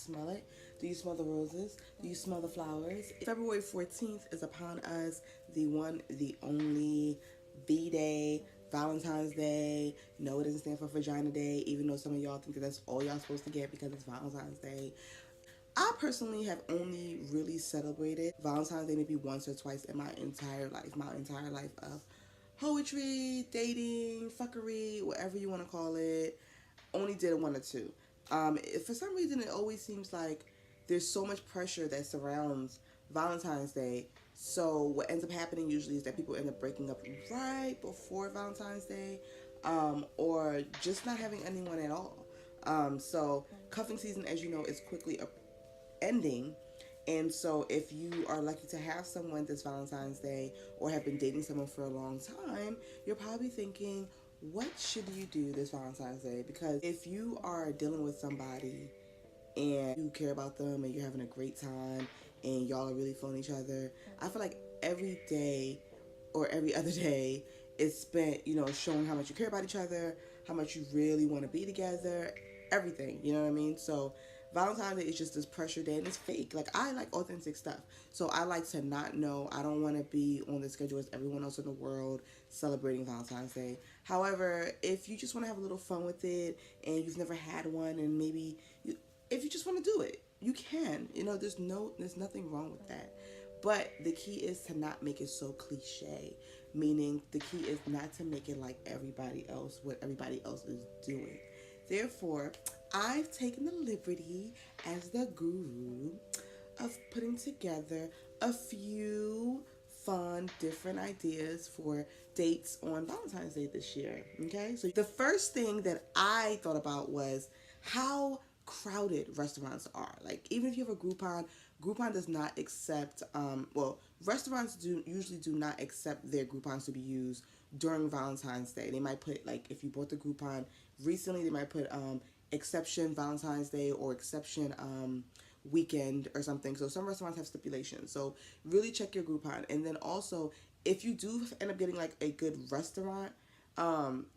smell it? Do you smell the roses? Do you smell the flowers? February 14th is upon us, the one, the only V-Day, Valentine's Day. No, it doesn't stand for Vagina Day, even though some of y'all think that that's all y'all supposed to get because it's Valentine's Day. I personally have only really celebrated Valentine's Day maybe once or twice in my entire life of poetry, dating, fuckery, whatever you want to call it. Only did it one or two. For some reason, it always seems like there's so much pressure that surrounds Valentine's Day. So what ends up happening usually is that people end up breaking up right before Valentine's Day, or just not having anyone at all. So cuffing season, as you know, is quickly ending. And so if you are lucky to have someone this Valentine's Day or have been dating someone for a long time, you're probably thinking, what should you do this Valentine's Day? Because if you are dealing with somebody and you care about them and you're having a great time and y'all are really feeling each other, I feel like every day or every other day is spent, showing how much you care about each other, how much you really want to be together, everything, you know what I mean? So Valentine's Day is just this pressure day and it's fake. Like, I like authentic stuff. So I like to not know. I don't want to be on the schedule as everyone else in the world celebrating Valentine's Day. However, if you just want to have a little fun with it and you've never had one and if you just want to do it, you can. There's nothing wrong with that. But the key is to not make it so cliche. Meaning the key is not to make it like everybody else, what everybody else is doing. Therefore, I've taken the liberty as the guru of putting together a few fun, different ideas for dates on Valentine's Day this year. Okay, so the first thing that I thought about was how crowded restaurants are. Like, even if you have a Groupon does not accept, restaurants usually do not accept their Groupons to be used during Valentine's Day. They might put, like, if you bought the Groupon recently, they might put exception Valentine's Day or exception weekend or something. So some restaurants have stipulations. So really check your Groupon. And then also, if you do end up getting like a good restaurant,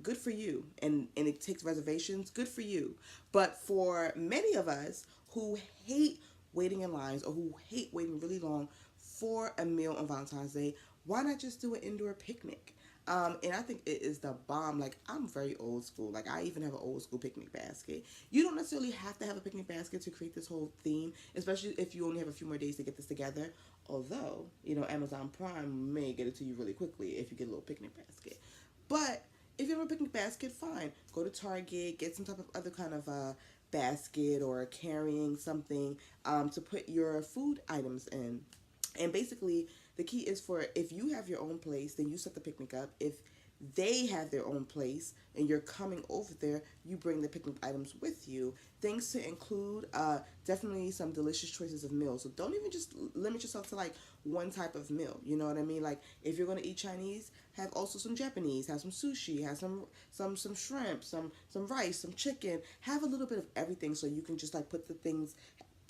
good for you. And it takes reservations, good for you. But for many of us who hate waiting in lines or who hate waiting really long for a meal on Valentine's Day, why not just do an indoor picnic? And I think it is the bomb. Like, I'm very old school. Like, I even have an old school picnic basket. You don't necessarily have to have a picnic basket to create this whole theme, especially if you only have a few more days to get this together. Although, Amazon Prime may get it to you really quickly if you get a little picnic basket. But if you have a picnic basket, fine. Go to Target, get some type of other kind of basket or carrying something to put your food items in. And basically, the key is for, if you have your own place, then you set the picnic up. If they have their own place and you're coming over there, you bring the picnic items with you. Things to include, definitely some delicious choices of meals. So don't even just limit yourself to like one type of meal. You know what I mean? Like, if you're going to eat Chinese, have also some Japanese, have some sushi, have some shrimp, some rice, some chicken. Have a little bit of everything so you can just like put the things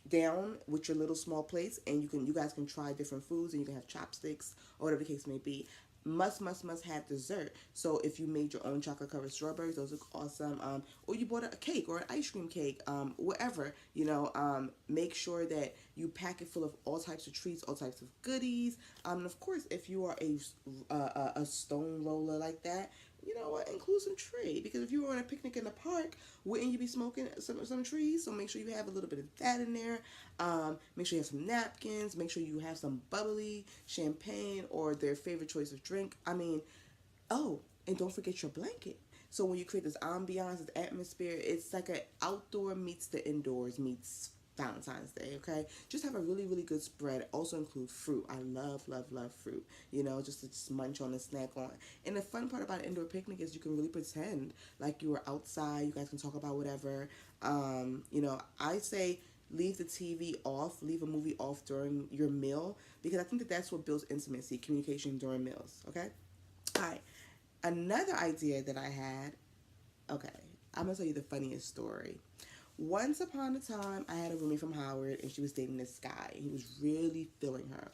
down with your little small plates, and you guys can try different foods, and you can have chopsticks or whatever the case may be. Must have dessert. So if you made your own chocolate covered strawberries, those look awesome. Or you bought a cake or an ice cream cake, whatever, make sure that you pack it full of all types of treats, all types of goodies. And of course, if you are a stone roller like that, you know what, include some tree, because if you were on a picnic in the park, wouldn't you be smoking some trees? So make sure you have a little bit of that in there. Make sure you have some napkins. Make sure you have some bubbly, champagne, or their favorite choice of drink. And don't forget your blanket. So when you create this ambiance, this atmosphere, it's like an outdoor meets the indoors meets Valentine's Day, okay? Just have a really, really good spread. Also include fruit. I love, love, love fruit, just to munch on and snack on. And the fun part about an indoor picnic is you can really pretend like you were outside. You guys can talk about whatever. I say leave the TV off, leave a movie off during your meal, because I think that's what builds intimacy, communication during meals, okay? All right. Another idea that I had, okay, I'm going to tell you the funniest story. Once upon a time, I had a roomie from Howard, and she was dating this guy. He was really feeling her.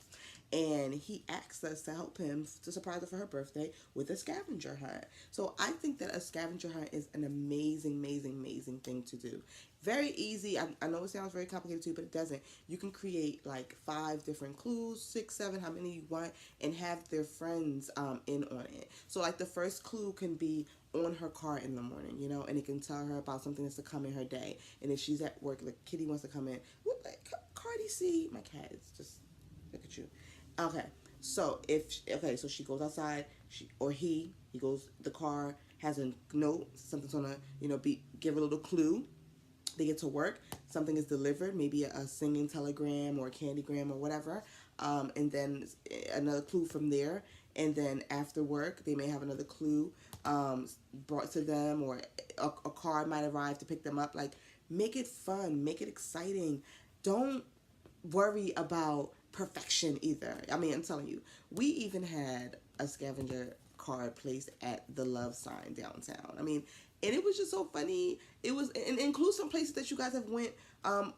and he asked us to help him to surprise her for her birthday with a scavenger hunt. So I think that a scavenger hunt is an amazing thing to do. Very easy. I know it sounds very complicated too, but it doesn't. You can create like 5 different clues, 6, 7, how many you want, and have their friends in on it. So like the first clue can be on her car in the morning, you know, and it can tell her about something that's to come in her day. And if she's at work, like Kitty wants to come in, what, like, Cardi, see, my cat is just, look at you. Okay, so so she goes outside, he goes, the car has a note, something's gonna, you know, give a little clue. They get to work, something is delivered, maybe a singing telegram or a candygram or whatever, and then another clue from there. And then after work, they may have another clue brought to them, or a car might arrive to pick them up. Like, make it fun, make it exciting. Don't worry about perfection either. I mean, I'm telling you, we even had a scavenger card placed at the Love Sign downtown. I mean, and it was just so funny. It was, and include some places that you guys have went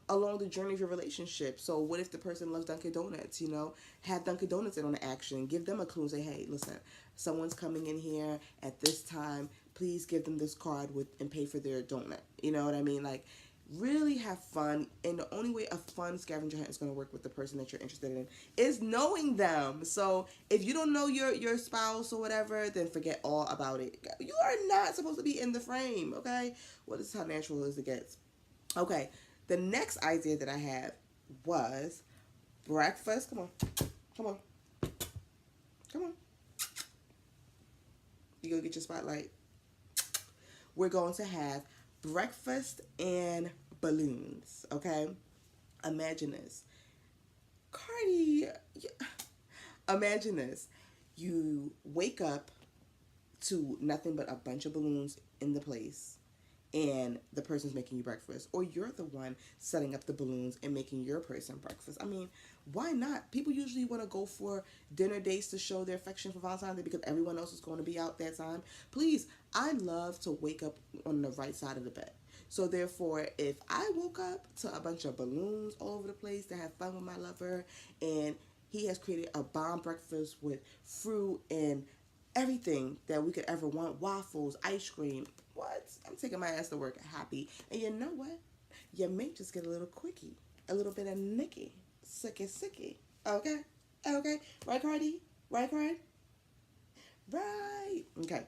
along the journey of your relationship. So what if the person loves Dunkin' Donuts, you know, have Dunkin' Donuts in on the action, give them a clue and say, hey, listen, someone's coming in here at this time, please give them this card and pay for their donut. You know what I mean? Like, really have fun, and the only way a fun scavenger hunt is going to work with the person that you're interested in is knowing them. So if you don't know your spouse or whatever, then forget all about it. You are not supposed to be in the frame, okay? Well, this is how natural as it gets. Okay, the next idea that I had was breakfast. Come on. You go get your spotlight. We're going to have breakfast and balloons, okay? Imagine this. Cardi, imagine this. You wake up to nothing but a bunch of balloons in the place, and the person's making you breakfast, or you're the one setting up the balloons and making your person breakfast. I mean, why not? People usually want to go for dinner dates to show their affection for Valentine's Day because everyone else is going to be out that time. Please, I love to wake up on the right side of the bed. So therefore, if I woke up to a bunch of balloons all over the place to have fun with my lover, and he has created a bomb breakfast with fruit and everything that we could ever want, waffles, ice cream, what? I'm taking my ass to work happy. And you know what? You may just get a little quickie, a little bit of nicky, sicky. Okay? Right, Cardi? Right? Okay.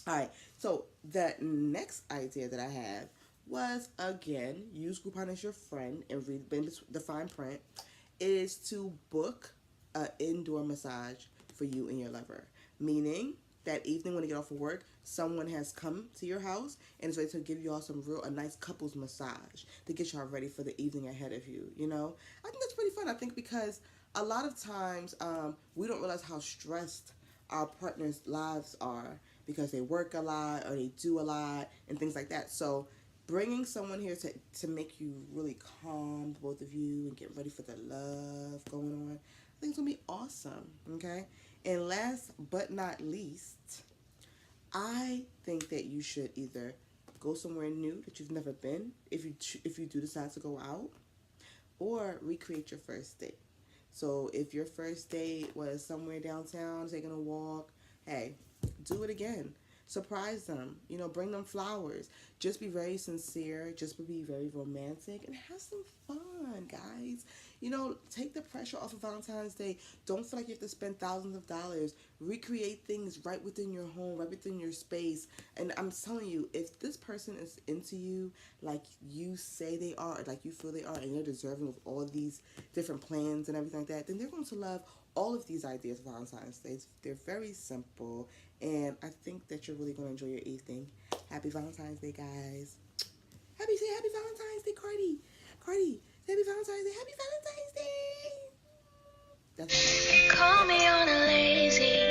All right. So the next idea that I have was, again, use Groupon as your friend and read the fine print, is to book an indoor massage for you and your lover. Meaning, that evening when you get off of work, someone has come to your house and is ready to give you all a nice couples massage to get y'all ready for the evening ahead of you, you know? I think that's pretty fun. I think because a lot of times we don't realize how stressed our partners' lives are because they work a lot or they do a lot and things like that. So bringing someone here to make you really calm, both of you, and get ready for the love going on, I think it's going to be awesome, okay? And last but not least, I think that you should either go somewhere new that you've never been, if you do decide to go out, or recreate your first date. So if your first date was somewhere downtown, taking a walk, hey, do it again. Surprise them, you know, bring them flowers. Just be very sincere, just be very romantic, and have some fun, guys. You know, take the pressure off of Valentine's Day. Don't feel like you have to spend thousands of dollars. Recreate things right within your home, right within your space. And I'm telling you, if this person is into you like you say they are, or like you feel they are, and they're deserving of all these different plans and everything like that, then they're going to love all of these ideas for Valentine's Day. They're very simple, and I think that you're really going to enjoy your evening. Happy Valentine's Day, guys. Happy Valentine's Day, Cardi. Happy Valentine's Day. Happy Valentine's Day. That's all. Call me on a lazy